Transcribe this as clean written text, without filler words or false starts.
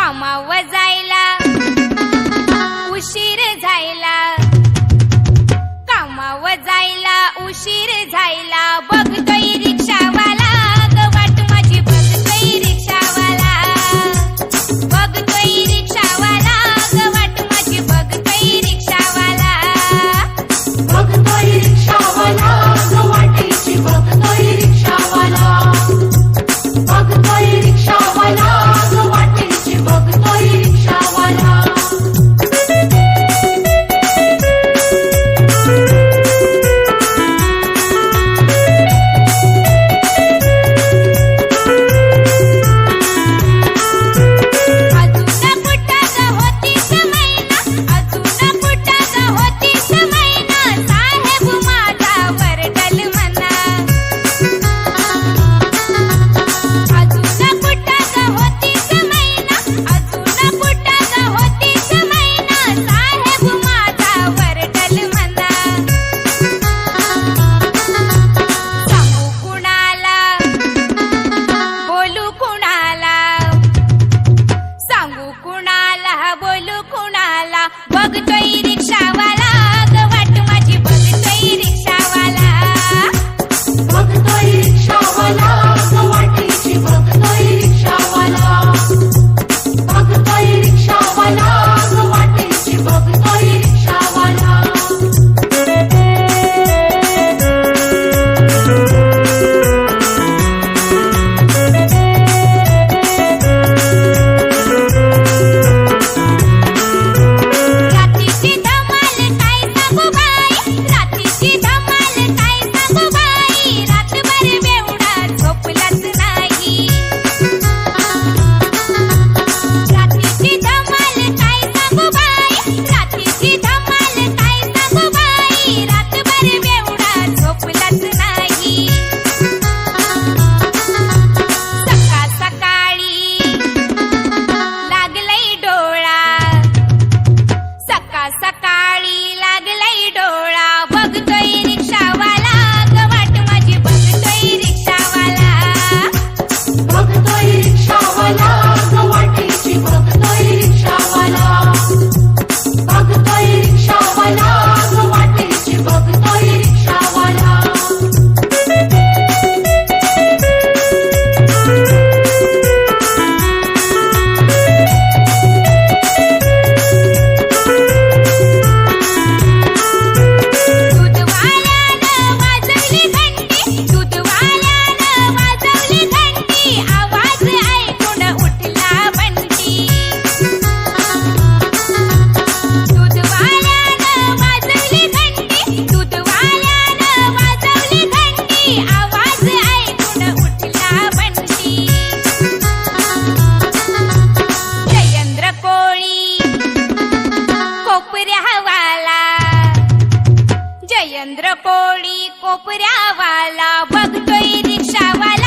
कामावर जायला उशीर झायला, कामावर जायला उशीर झायला, बघतोय रिक्षावाला ग वाट माझी, बघतोय रिक्षावाला, बघतोय रिक्षावाला ग वाट माझी, बघतोय रिक्षावाला, बघतोय रिक्षावाला ग वाटेची, बघतोय रिक्षावाला, बघतोय रिक्षावाला ग वाटेची, बघतोय रिक्षावाला. बोलू कुणाला, बघतोय रिक्षावाला ग वाट माझी, बघतोय रिक्षावाला, बघतोय रिक्षावाला ग वाटेची, बघतोय रिक्षावाला, बघतोय रिक्षावाला ग वाटेची, बघतोय रिक्षावाला. सकाळी लागलंय डोळा, बघतोय रिक्षावाला ग वाट माझी, बघतोय रिक्षावाला, बघतोय रिक्षावाला ग वाटेची, बघतोय रिक्षावाला, बघतोय रिक्षावाला ग वाटेची, बघतोय रिक्षावाला. जयेंद्र कोळी कोपऱ्यावाला, बघतोय रिक्षावाला